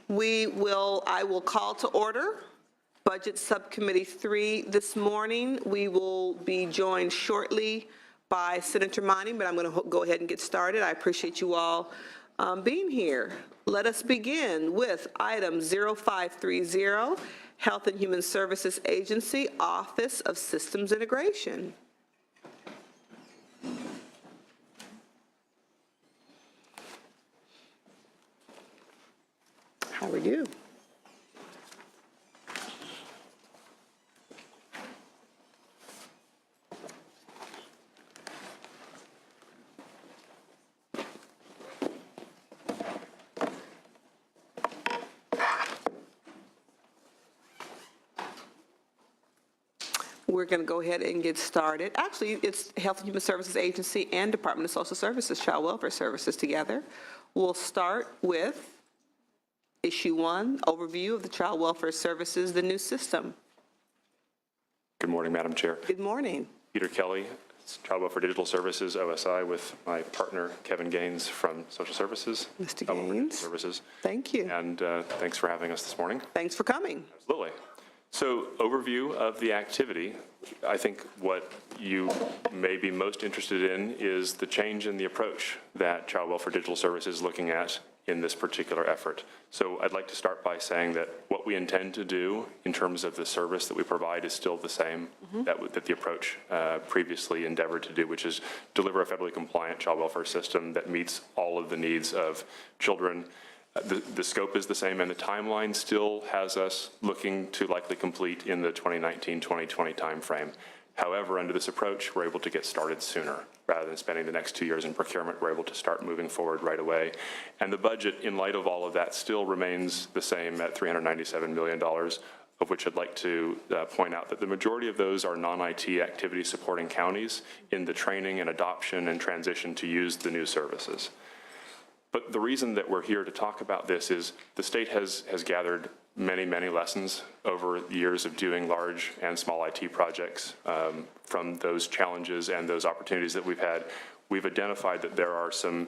I will call to order Budget Subcommittee 3 this morning. We will be joined shortly by Senator Monty, but I'm going to go ahead and get started. I appreciate you all being here. Let us begin with item 0530, Health and Human Services Agency, Office of Systems Integration. How are you? We're going to go ahead and get started. Actually, it's Health and Human Services Agency and Department of Social Services, Child Welfare Services together. We'll start with Issue 1, overview of the Child Welfare Services, the new system. Good morning, Madam Chair. Good morning. Peter Kelly, Child Welfare Digital Services, OSI, with my partner, Kevin Gaines from Social Services. Mr. Gaines. Services. Thank you. And thanks for having us this morning. Thanks for coming. Absolutely. So, overview of the activity. I think what you may be most interested in is the change in the approach that Child Welfare Digital Services is looking at in this particular effort. So I'd like to start by saying that what we intend to do in terms of the service that we provide is still the same that the approach previously endeavored to do, which is deliver a federally compliant child welfare system that meets all of the needs of children. The scope is the same, and the timeline still has us looking to likely complete in the 2019-2020 timeframe. However, under this approach, we're able to get started sooner. Rather than spending the next 2 years in procurement, we're able to start moving forward right away. And the budget, in light of all of that, still remains the same at $397 million, of which I'd like to point out that the majority of those are non-IT activities supporting counties in the training and adoption and transition to use the new services. But the reason that we're here to talk about this is the state has gathered many lessons over years of doing large and small IT projects. From those challenges and those opportunities that we've had, we've identified that there are some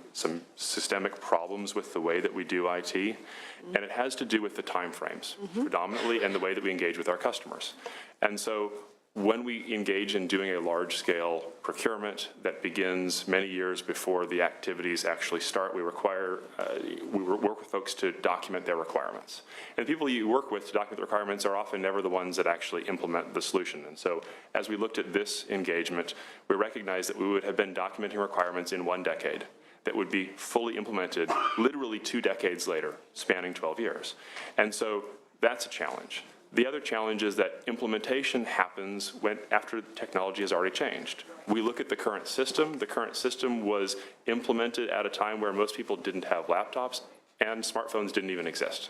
systemic problems with the way that we do IT, and it has to do with the timeframes predominantly and the way that we engage with our customers. And so when we engage in doing a large-scale procurement that begins many years before the activities actually start, we work with folks to document their requirements. And the people you work with to document the requirements are often never the ones that actually implement the solution. And so as we looked at this engagement, we recognized that we would have been documenting requirements in 1 decade that would be fully implemented literally 2 decades later, spanning 12 years. And so that's a challenge. The other challenge is that implementation happens after technology has already changed. We look at the current system. The current system was implemented at a time where most people didn't have laptops and smartphones didn't even exist.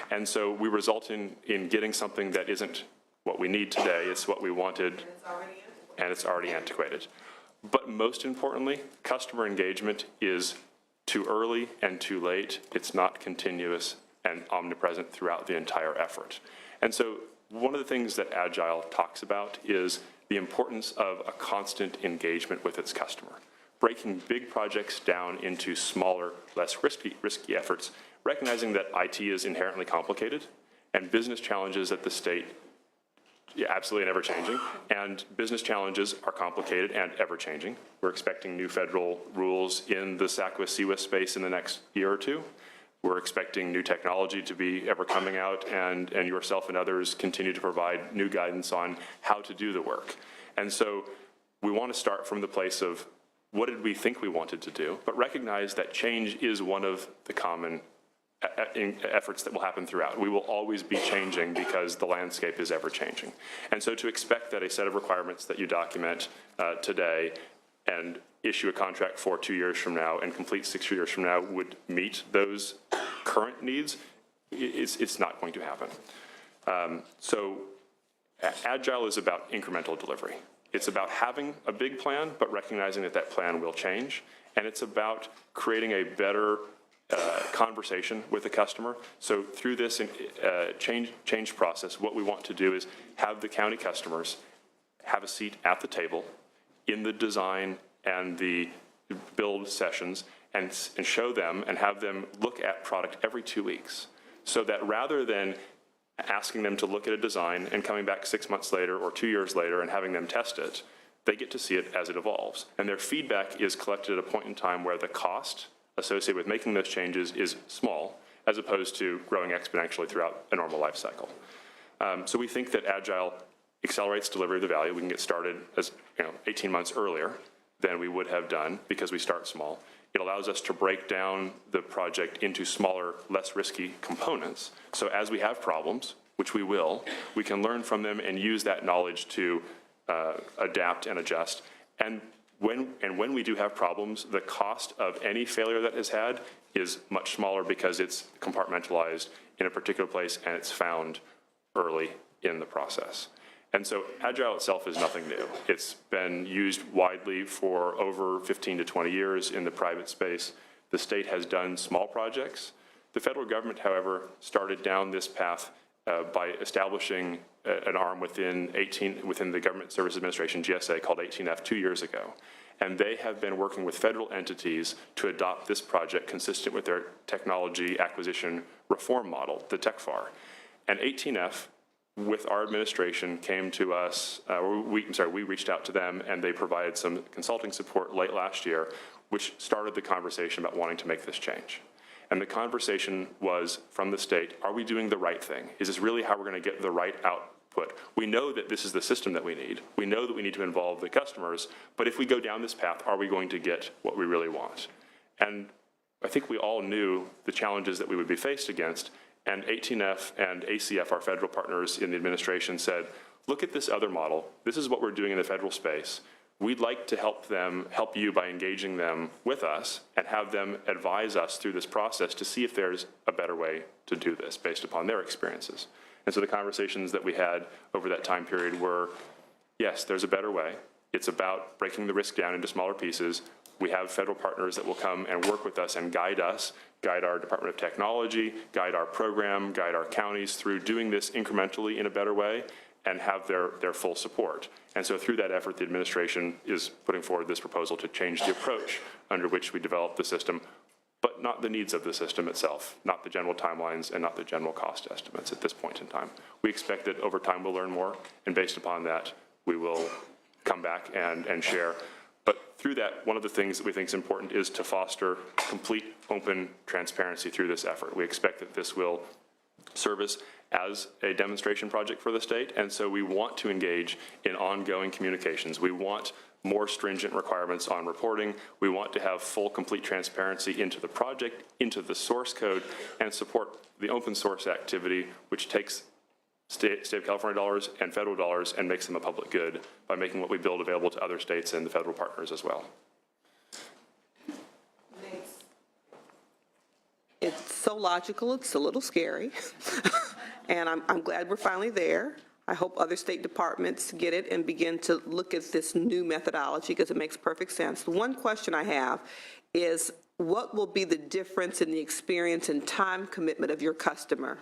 And so we result in getting something that isn't what we need today, it's what we wanted, and it's already antiquated. But most importantly, customer engagement is too early and too late. It's not continuous and omnipresent throughout the entire effort. And so one of the things that Agile talks about is the importance of a constant engagement with its customer, breaking big projects down into smaller, less risky efforts, recognizing that IT is inherently complicated and business challenges at the state absolutely and ever-changing, and business challenges are complicated and ever-changing. We're expecting new federal rules in the SACWA-CWA space in the next year or two. We're expecting new technology to be ever coming out, and yourself and others continue to provide new guidance on how to do the work. And so we want to start from the place of what did we think we wanted to do, but recognize that change is one of the common efforts that will happen throughout. We will always be changing because the landscape is ever changing. And so to expect that a set of requirements that you document today and issue a contract for 2 years from now and complete 6 years from now would meet those current needs, it's not going to happen. So Agile is about incremental delivery. It's about having a big plan, but recognizing that that plan will change. And it's about creating a better conversation with the customer. So through this change process, what we want to do is have the county customers have a seat at the table in the design and the build sessions and show them and have them look at product every 2 weeks so that rather than asking them to look at a design and coming back 6 months later or 2 years later and having them test it, they get to see it as it evolves. And their feedback is collected at a point in time where the cost associated with making those changes is small, as opposed to growing exponentially throughout a normal life cycle. So we think that Agile accelerates delivery of the value. We can get started as 18 months earlier than we would have done because we start small. It allows us to break down the project into smaller, less risky components. So as we have problems, which we will, we can learn from them and use that knowledge to adapt and adjust. And when we do have problems, the cost of any failure that is had is much smaller because it's compartmentalized in a particular place and it's found early in the process. And so Agile itself is nothing new. It's been used widely for over 15 to 20 years in the private space. The state has done small projects. The federal government, however, started down this path by establishing an arm within the Government Services Administration, GSA, called 18F 2 years ago. And they have been working with federal entities to adopt this project consistent with their technology acquisition reform model, the TechFAR. And 18F, with our administration, came to us, we reached out to them and they provided some consulting support late last year, which started the conversation about wanting to make this change. And the conversation was from the state, are we doing the right thing? Is this really how we're going to get the right output? We know that this is the system that we need. We know that we need to involve the customers, but if we go down this path, are we going to get what we really want? And I think we all knew the challenges that we would be faced against, and 18F and ACF, our federal partners in the administration, said, look at this other model. This is what we're doing in the federal space. We'd like to help you by engaging them with us and have them advise us through this process to see if there's a better way to do this based upon their experiences. And so the conversations that we had over that time period were, yes, there's a better way. It's about breaking the risk down into smaller pieces. We have federal partners that will come and work with us and guide our Department of Technology, guide our program, guide our counties through doing this incrementally in a better way and have their full support. And so through that effort, the administration is putting forward this proposal to change the approach under which we develop the system, but not the needs of the system itself, not the general timelines and not the general cost estimates at this point in time. We expect that over time we'll learn more, and based upon that, we will come back and share. But through that, one of the things that we think is important is to foster complete open transparency through this effort. We expect that this will service as a demonstration project for the state, and so we want to engage in ongoing communications. We want more stringent requirements on reporting. We want to have full, complete transparency into the project, into the source code, and support the open source activity, which takes state of California dollars and federal dollars and makes them a public good by making what we build available to other states and the federal partners as well. It's so logical, it's a little scary. And I'm glad we're finally there. I hope other state departments get it and begin to look at this new methodology because it makes perfect sense. The one question I have is, what will be the difference in the experience and time commitment of your customer?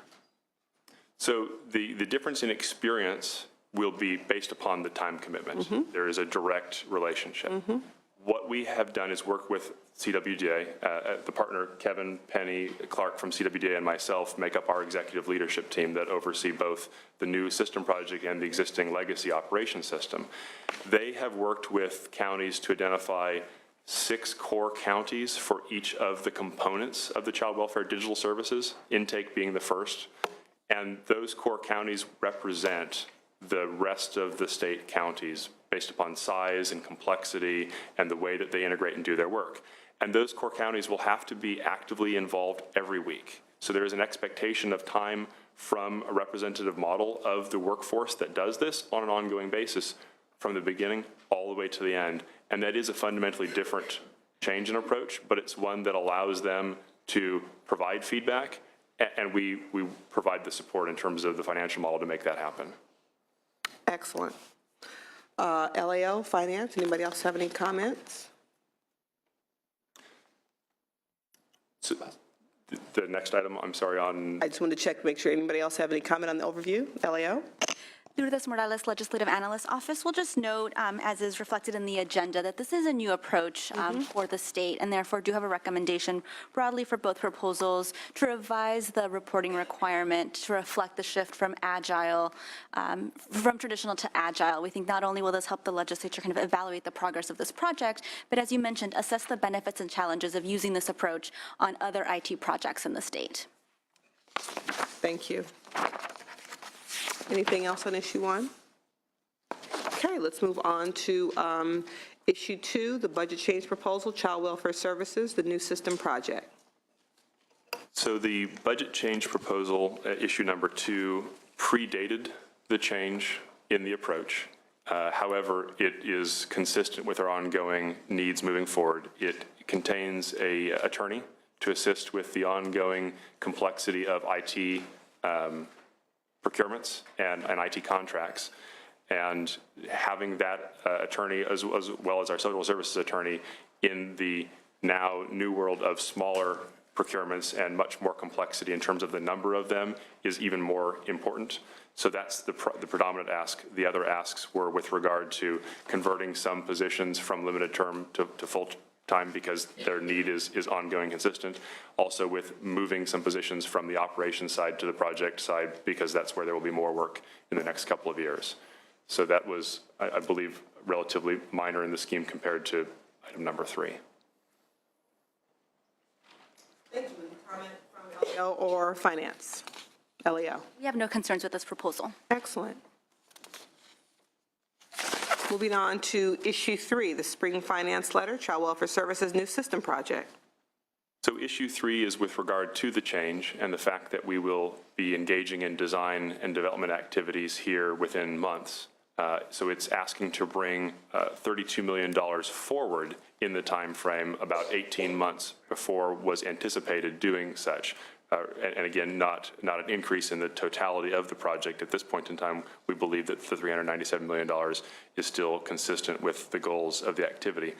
So the difference in experience will be based upon the time commitment. Mm-hmm. There is a direct relationship. Mm-hmm. What we have done is work with CWDA. The partner, Kevin, Penny, Clark from CWDA, and myself make up our executive leadership team that oversee both the new system project and the existing legacy operation system. They have worked with counties to identify 6 core counties for each of the components of the child welfare digital services, intake being the first. And those core counties represent the rest of the state counties based upon size and complexity and the way that they integrate and do their work. And those core counties will have to be actively involved every week. So there is an expectation of time from a representative model of the workforce that does this on an ongoing basis from the beginning all the way to the end. And that is a fundamentally different change in approach, but it's one that allows them to provide feedback, and we provide the support in terms of the financial model to make that happen. Excellent. LAO, Finance, anybody else have any comments? So the next item, I'm sorry, on... I just wanted to check to make sure anybody else have any comment on the overview. LAO? Lourdes Morales, Legislative Analyst Office. We'll just note, as is reflected in the agenda, that this is a new approach for the state, and therefore do have a recommendation broadly for both proposals to revise the reporting requirement to reflect the shift from agile, from traditional to agile. We think not only will this help the legislature kind of evaluate the progress of this project, but as you mentioned, assess the benefits and challenges of using this approach on other IT projects in the state. Thank you. Anything else on issue 1? Okay, let's move on to issue 2, the budget change proposal, Child Welfare Services, the new system project. So the budget change proposal, issue number 2, predated the change in the approach. However, it is consistent with our ongoing needs moving forward. It contains an attorney to assist with the ongoing complexity of IT procurements and IT contracts. And having that attorney, as well as our social services attorney, in the now new world of smaller procurements and much more complexity in terms of the number of them is even more important. So that's the predominant ask. The other asks were with regard to converting some positions from limited term to full time because their need is ongoing, consistent. Also with moving some positions from the operations side to the project side because that's where there will be more work in the next couple of years. So that was, I believe, relatively minor in the scheme compared to item number 3. Thank you. Any comment from LEO or Finance? LEO. We have no concerns with this proposal. Excellent. Moving on to issue 3, the Spring Finance Letter, Child Welfare Services New System Project. So issue 3 is with regard to the change and the fact that we will be engaging in design and development activities here within months. So it's asking to bring $32 million forward in the time frame about 18 months before was anticipated doing such. And again, not an increase in the totality of the project. At this point in time, we believe that the $397 million is still consistent with the goals of the activity.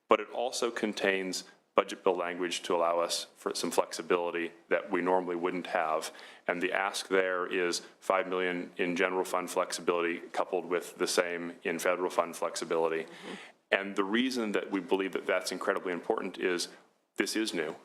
But it also contains budget bill language to allow us for some flexibility that we normally wouldn't have. And the ask there is $5 million in general fund flexibility coupled with the same in federal fund flexibility. And the reason that we believe that that's incredibly important is this is new.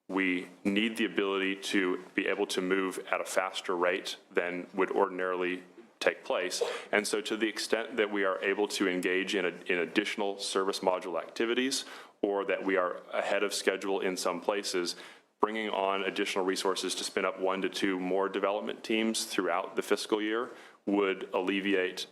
We need the ability to be able to move at a faster rate than would ordinarily take place. And so to the extent that we are able to engage in additional service module activities, or that we are ahead of schedule in some places, bringing on additional resources to spin up 1 to 2 more development teams throughout the fiscal year would alleviate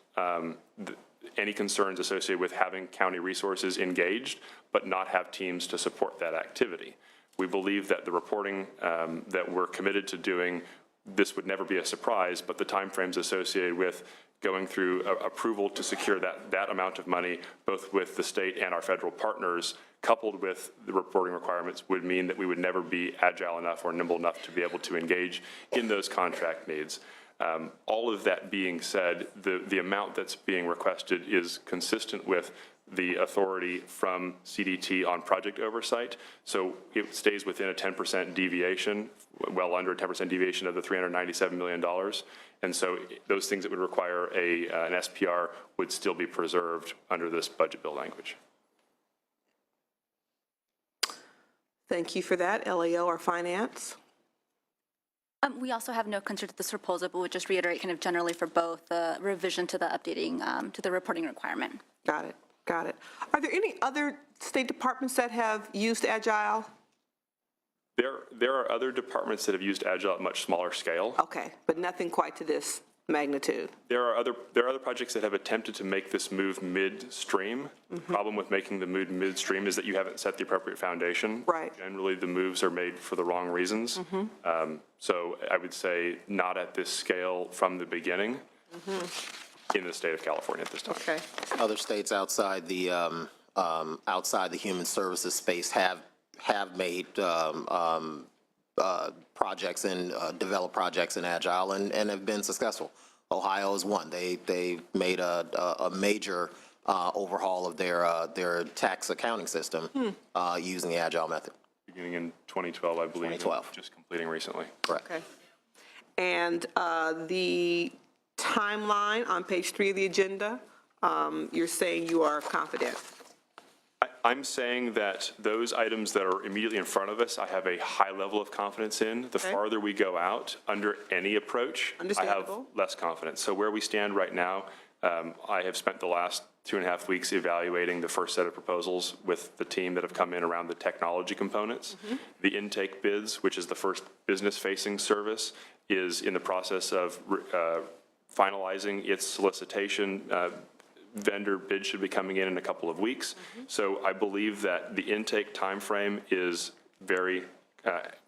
any concerns associated with having county resources engaged, but not have teams to support that activity. We believe that the reporting that we're committed to doing, this would never be a surprise, but the timeframes associated with going through approval to secure that amount of money, both with the state and our federal partners, coupled with the reporting requirements, would mean that we would never be agile enough or nimble enough to be able to engage in those contract needs. All of that being said, the amount that's being requested is consistent with the authority from CDT on project oversight. So it stays within a 10% deviation, well under a 10% deviation of the $397 million. And so those things that would require an SPR would still be preserved under this budget bill language. Thank you for that. LEO or Finance? We also have no concern with this proposal, but would just reiterate kind of generally for both the revision to the updating to the reporting requirement. Got it. Got it. Are there any other state departments that have used Agile? There are other departments that have used Agile at much smaller scale. Okay, but nothing quite to this magnitude. There are other projects that have attempted to make this move midstream. The problem with making the move midstream is that you haven't set the appropriate foundation. Right. Generally, the moves are made for the wrong reasons. So I would say not at this scale from the beginning in the state of California at this time. Okay. Other states outside the human services space have made projects and developed projects in Agile and have been successful. Ohio is one. They made a major overhaul of their tax accounting system using the Agile method. Beginning in 2012, I believe. 2012. Just completing recently. Correct. Okay. And the timeline on page 3 of the agenda, you're saying you are confident. I'm saying that those items that are immediately in front of us, I have a high level of confidence in. The farther we go out under any approach, I have Understandable. less confidence. So where we stand right now, I have spent the last 2.5 weeks evaluating the first set of proposals with the team that have come in around the technology components. The intake bids, which is the first business-facing service, is in the process of finalizing its solicitation. Vendor bid should be coming in a couple of weeks. So I believe that the intake timeframe is very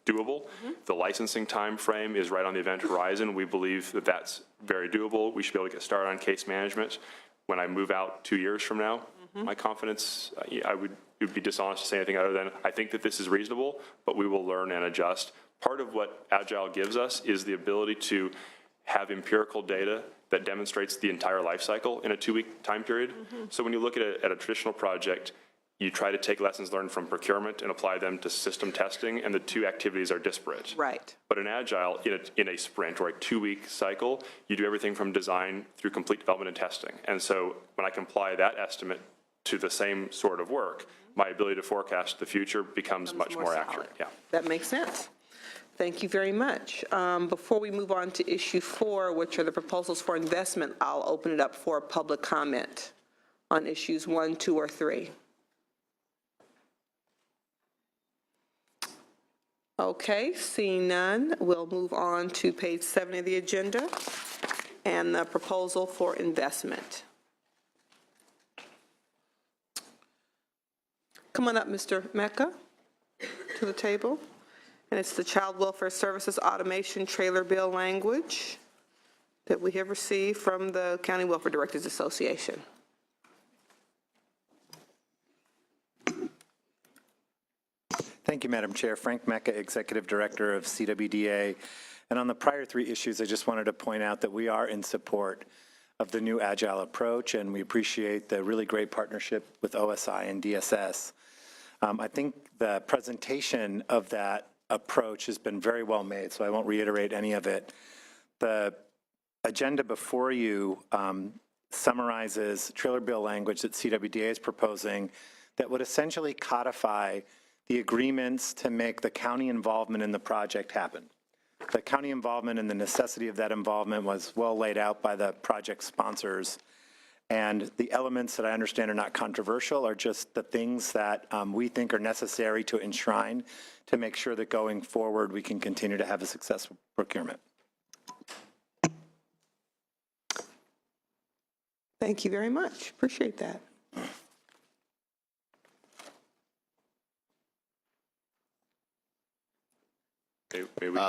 doable. The licensing timeframe is right on the event horizon. We believe that that's very doable. We should be able to get started on case management. When I move out 2 years from now, my confidence, it would be dishonest to say anything other than I think that this is reasonable, but we will learn and adjust. Part of what Agile gives us is the ability to have empirical data that demonstrates the entire life cycle in a 2-week time period. So when you look at a traditional project, you try to take lessons learned from procurement and apply them to system testing, and the two activities are disparate. Right. But in Agile, in a sprint or a 2-week cycle, you do everything from design through complete development and testing. And so when I can apply that estimate to the same sort of work, my ability to forecast the future becomes much more accurate. Yeah. That makes sense. Thank you very much. Before we move on to issue 4, which are the proposals for investment, I'll open it up for public comment on issues 1, 2, or 3. Okay, seeing none, we'll move on to page 7 of the agenda and the proposal for investment. Come on up, Mr. Mecca, to the table. And it's the Child Welfare Services Automation Trailer Bill language that we have received from the County Welfare Directors Association. Thank you, Madam Chair. Frank Mecca, Executive Director of CWDA. And on the prior 3 issues, I just wanted to point out that we are in support of the new Agile approach, and we appreciate the really great partnership with OSI and DSS. I think the presentation of that approach has been very well made, so I won't reiterate any of it. The agenda before you summarizes trailer bill language that CWDA is proposing that would essentially codify the agreements to make the county involvement in the project happen. The county involvement and the necessity of that involvement was well laid out by the project sponsors. And the elements that I understand are not controversial are just the things that we think are necessary to enshrine to make sure that going forward we can continue to have a successful procurement. Thank you very much. Appreciate that. May we?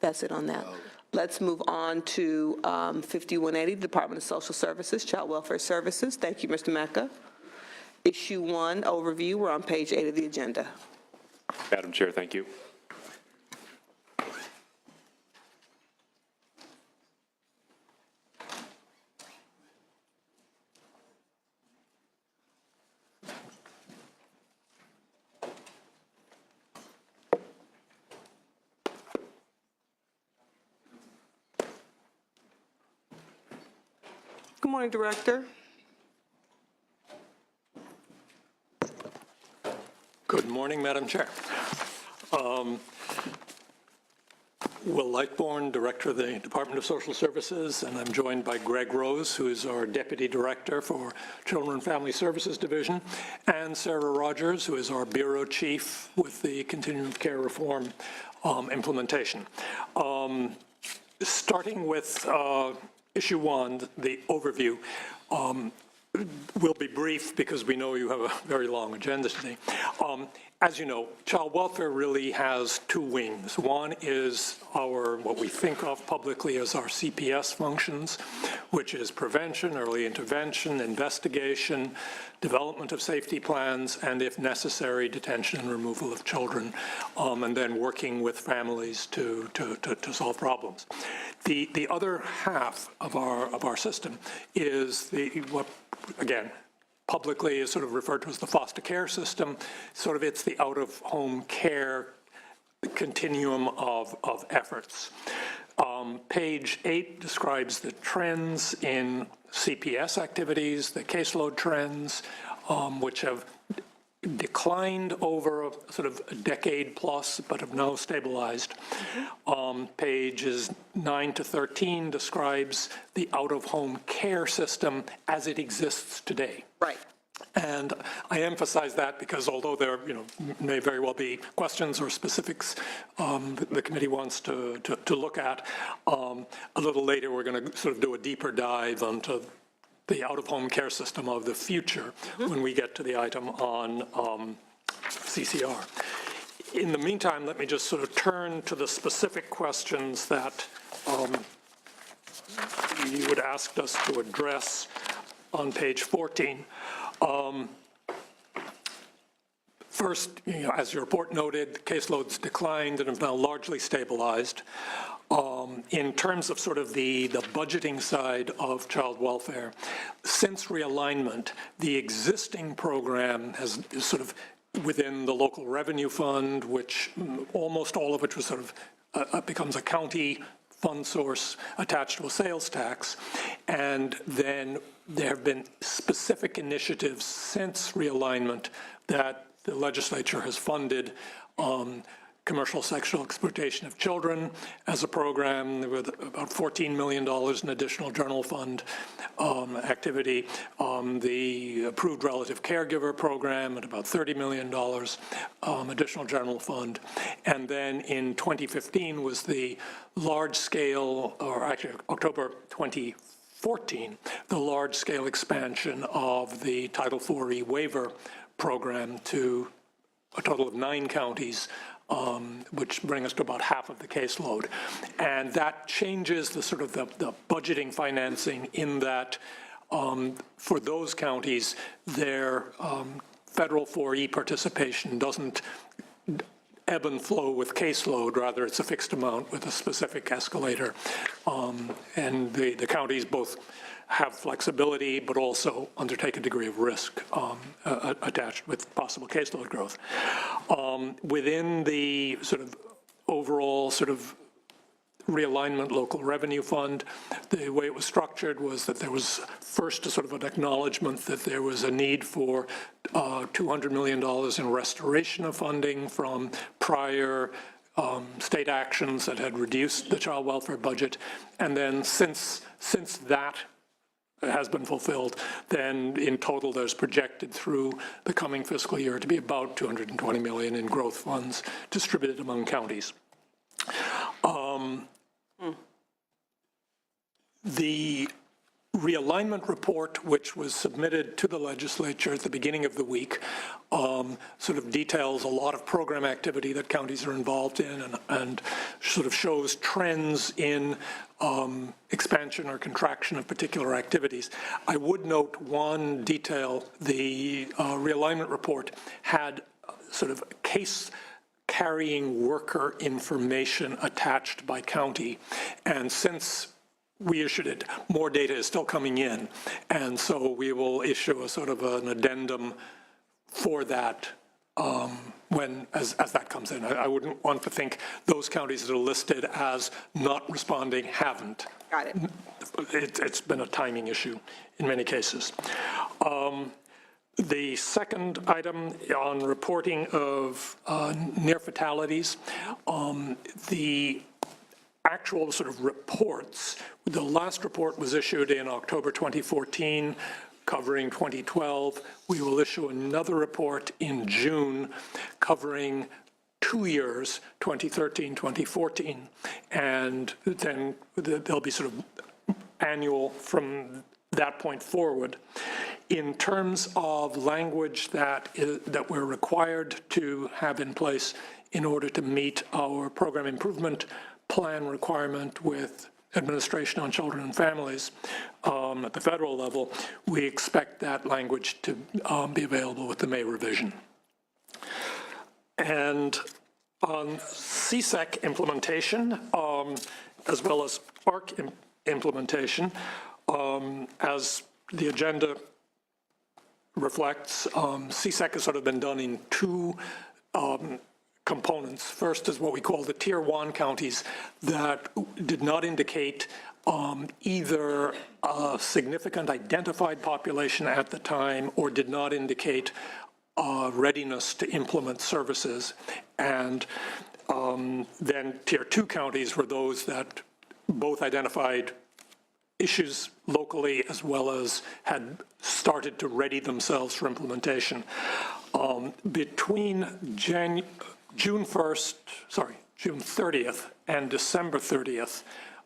That's it on that. Let's move on to 5180, Department of Social Services, Child Welfare Services. Thank you, Mr. Mecca. Issue 1, overview. We're on page 8 of the agenda. Madam Chair, thank you. Good morning, Director. Good morning, Madam Chair. Will Lightbourne, Director of the Department of Social Services, and I'm joined by Greg Rose, who is our Deputy Director for Children and Family Services Division, and Sarah Rogers, who is our Bureau Chief with the Continuum of Care Reform implementation. Starting with Issue 1, the overview. We'll be brief because we know you have a very long agenda today. As you know, child welfare really has 2 wings. One is what we think of publicly as our CPS functions, which is prevention, early intervention, investigation, development of safety plans, and if necessary, detention and removal of children, and then working with families to solve problems. The other half of our system is what, again, publicly is sort of referred to as the foster care system. It's the out-of-home care continuum of efforts. Page 8 describes the trends in CPS activities, the caseload trends, which have declined over a sort of a decade plus, but have now stabilized. Pages 9 to 13 describes the out-of-home care system as it exists today. Right. And I emphasize that because although there, may very well be questions or specifics the committee wants to look at, a little later we're going to sort of do a deeper dive onto the out-of-home care system of the future when we get to the item on CCR. In the meantime, let me just sort of turn to the specific questions that you had asked us to address on page 14. First, as your report noted, caseloads declined and have now largely stabilized. In terms of sort of the budgeting side of child welfare, since realignment, the existing program is sort of within the local revenue fund, which almost all of which was sort of becomes a county fund source attached to a sales tax. And then there have been specific initiatives since realignment that the legislature has funded. Commercial sexual exploitation of children as a program with about $14 million in additional general fund activity. The approved relative caregiver program at about $30 million additional general fund. And then in 2015 was the large scale, or actually October 2014, the large scale expansion of the Title IV waiver program to a total of 9 counties, which bring us to about half of the caseload. And that changes the sort of the budgeting financing in that for those counties, their federal 4E participation doesn't ebb and flow with caseload, rather it's a fixed amount with a specific escalator. And the counties both have flexibility, but also undertake a degree of risk attached with possible caseload growth. Within the sort of overall sort of realignment local revenue fund, the way it was structured was that there was first a sort of an acknowledgement that there was a need for $200 million in restoration of funding from prior state actions that had reduced the child welfare budget. And then since that has been fulfilled, then in total there's projected through the coming fiscal year to be about $220 million in growth funds distributed among counties. The realignment report, which was submitted to the legislature at the beginning of the week, sort of details a lot of program activity that counties are involved in and sort of shows trends in expansion or contraction of particular activities. I would note one detail. The realignment report had sort of case carrying worker information attached by county. And since we issued it, more data is still coming in. And so we will issue a sort of an addendum for that as that comes in. I wouldn't want to think those counties that are listed as not responding haven't. Got it. It's been a timing issue in many cases. The second item on reporting of near fatalities, the actual sort of reports, the last report was issued in October 2014, covering 2012. We will issue another report in June covering 2 years, 2013, 2014, and then there'll be sort of annual from that point forward. In terms of language that we're required to have in place in order to meet our program improvement plan requirement with Administration on Children and Families at the federal level, we expect that language to be available with the May revision. And on CSEC implementation, as well as ARC implementation, as the agenda reflects, CSEC has sort of been done in 2 components. First is what we call the Tier 1 counties that did not indicate either a significant identified population at the time or did not indicate readiness to implement services. And then Tier 2 counties were those that both identified issues locally as well as had started to ready themselves for implementation. Between June 30th and December 30th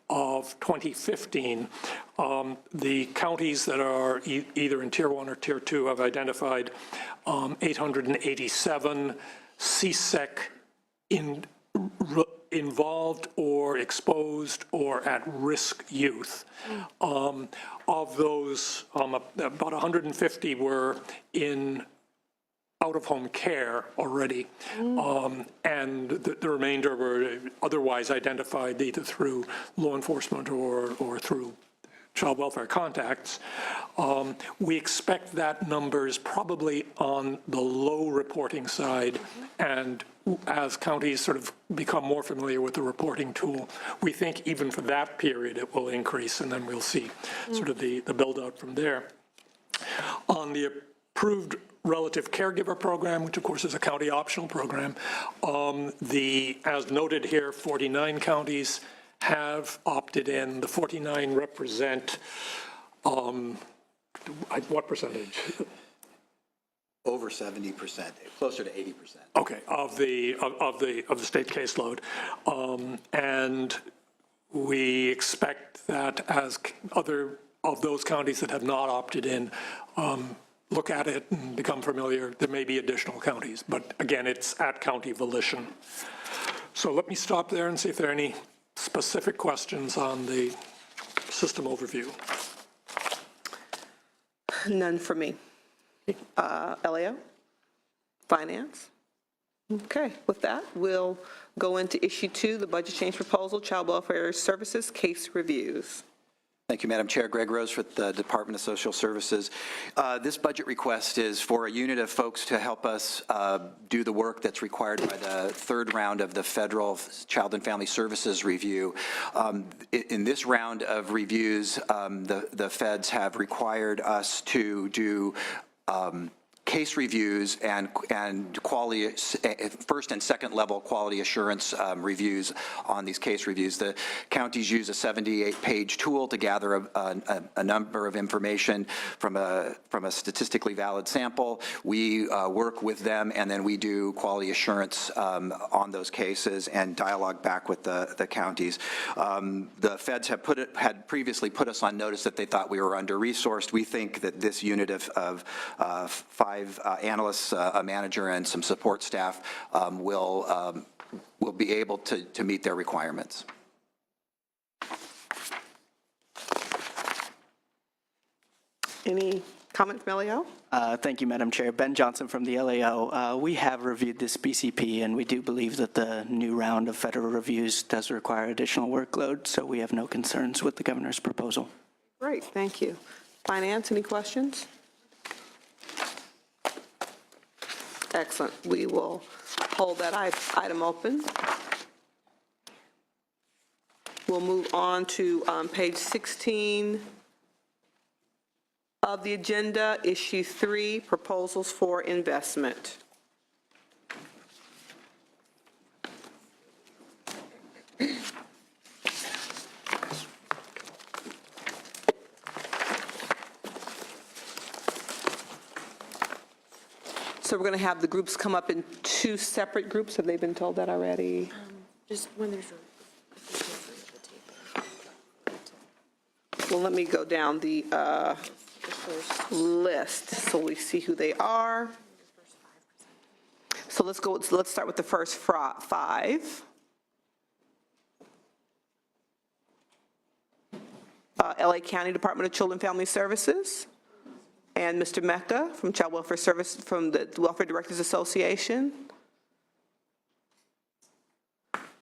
of 2015, the counties that are either in Tier 1 or Tier 2 have identified 887 CSEC involved or exposed or at-risk youth. Of those, about 150 were in out-of-home care already, and the remainder were otherwise identified either through law enforcement or through child welfare contacts. We expect that number is probably on the low reporting side, and as counties sort of become more familiar with the reporting tool, we think even for that period it will increase, and then we'll see sort of the build-out from there. On the approved relative caregiver program, which of course is a county optional program, as noted here, 49 counties have opted in. The 49 represent what percentage? Over 70%, closer to 80%. Okay, of the state caseload, and we expect that as other of those counties that have not opted in look at it and become familiar, there may be additional counties, but again, it's at county volition. So let me stop there and see if there are any specific questions on the system overview. None for me. Elio? Finance? Okay, with that, we'll go into issue 2, the budget change proposal, child welfare services case reviews. Thank you, Madam Chair. Greg Rose with the Department of Social Services. This budget request is for a unit of folks to help us do the work that's required by the third round of the Federal Child and Family Services Review. In this round of reviews, the feds have required us to do case reviews and quality, first and second level quality assurance reviews on these case reviews. The counties use a 78-page tool to gather a number of information from a statistically valid sample. We work with them, and then we do quality assurance on those cases and dialogue back with the counties. The feds have had previously put us on notice that they thought we were under-resourced. We think that this unit of 5 analysts, a manager, and some support staff will be able to meet their requirements. Any comment from Elio? Thank you, Madam Chair. Ben Johnson from the LAO. We have reviewed this BCP, and we do believe that the new round of federal reviews does require additional workload, so we have no concerns with the governor's proposal. Great, thank you. Finance, any questions? Excellent. We will hold that item open. We'll move on to page 16 of the agenda, issue 3, proposals for investment. So we're going to have the groups come up in 2 separate groups. Have they been told that already? Just when there's Well, let me go down the list so we see who they are. So let's start with the first 5. LA County Department of Children and Family Services. And Mr. Mecca from Child Welfare Service, from the Welfare Directors Association.